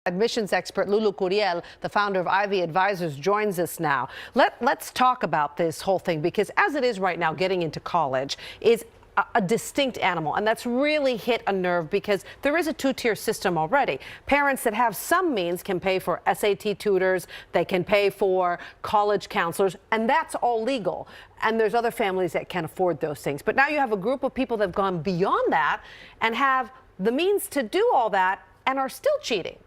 Admissions expert Lulu Curiel, the founder of Ivy Advisors, joins us now. Let's talk about this whole thing, because as it is right now, getting into college is a distinct animal, and that's really hit a nerve because there is a two-tier system already. Parents that have some means can pay for SAT tutors, they can pay for college counselors, and that's all legal. And there's other families that can't afford those things. But now you have a group of people that have gone beyond that and have the means to do all that and are still cheating.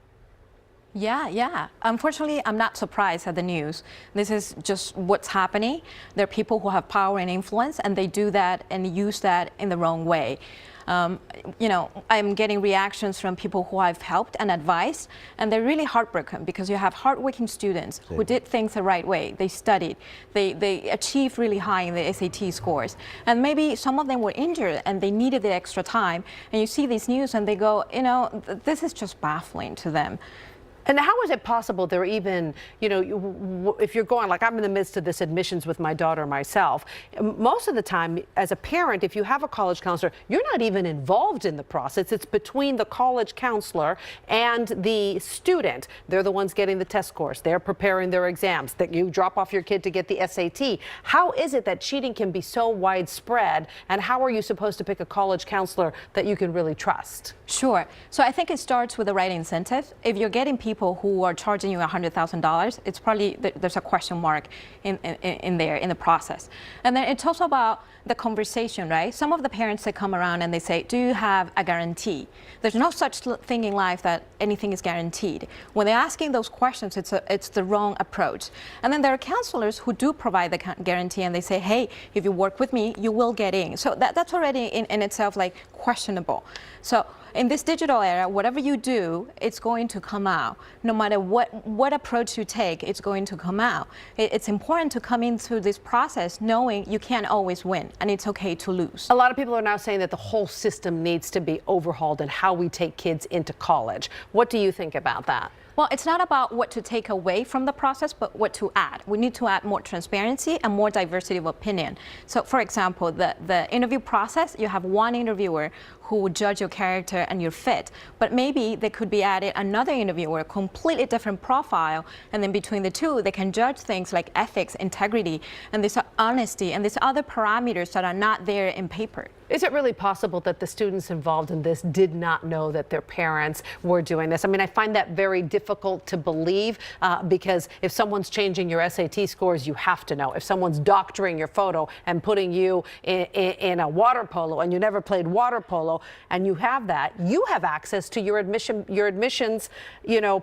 Yeah. Unfortunately, I'm not surprised at the news. This is just what's happening. There are people who have power and influence, and they do that and use that in the wrong way. I'm getting reactions from people who I've helped and advised, and they're really heartbroken because you have hardworking students who did things the right way. They studied, they achieved really high in the SAT scores, and maybe some of them were injured and they needed the extra time. And you see these news and they go, this is just baffling to them. And how is it possible they're even, if you're going, like I'm in the midst of this admissions with my daughter myself, most of the time as a parent, if you have a college counselor, you're not even involved in the process. It's between the college counselor and the student. They're the ones getting the test scores. They're preparing their exams. That you drop off your kid to get the SAT. How is it that cheating can be so widespread, and how are you supposed to pick a college counselor that you can really trust? Sure. So I think it starts with the right incentive. If you're getting people who are charging you $100,000, it's probably there's a question mark in there in the process. And then it's also about the conversation, right? Some of the parents that come around and they say, do you have a guarantee? There's no such thing in life that anything is guaranteed. When they're asking those questions, it's the wrong approach. And then there are counselors who do provide the guarantee, and they say, hey, if you work with me, you will get in. So that's already in itself like questionable. So in this digital era, whatever you do, it's going to come out. No matter what approach you take, it's going to come out. It's important to come into this process knowing you can't always win, and it's okay to lose. A lot of people are now saying that the whole system needs to be overhauled in how we take kids into college. What do you think about that? Well, it's not about what to take away from the process, but what to add. We need to add more transparency and more diversity of opinion. So, for example, the interview process, you have one interviewer who would judge your character and your fit, but maybe they could be added another interviewer, a completely different profile, and then between the two, they can judge things like ethics, integrity, and this honesty, and these other parameters that are not there in paper. Is it really possible that the students involved in this did not know that their parents were doing this? I mean, I find that very difficult to believe because if someone's changing your SAT scores, you have to know. If someone's doctoring your photo and putting you in a water polo and you never played water polo and you have that, you have access to your admissions,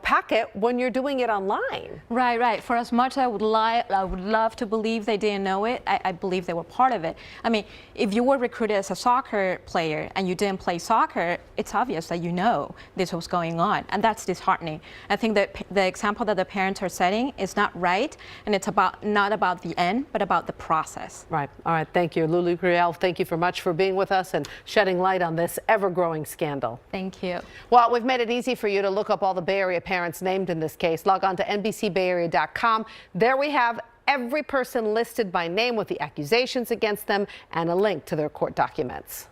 packet when you're doing it online. Right. For as much as I would love to believe they didn't know it, I believe they were part of it. I mean, if you were recruited as a soccer player and you didn't play soccer, it's obvious that you know this was going on, and that's disheartening. I think that the example that the parents are setting is not right, and it's not about the end, but about the process. Right. All right. Thank you, Lulu Curiel. Thank you very much for being with us and shedding light on this ever-growing scandal. Thank you. Well, we've made it easy for you to look up all the Bay Area parents named in this case. Log on to NBCBayArea.com. There we have every person listed by name with the accusations against them and a link to their court documents.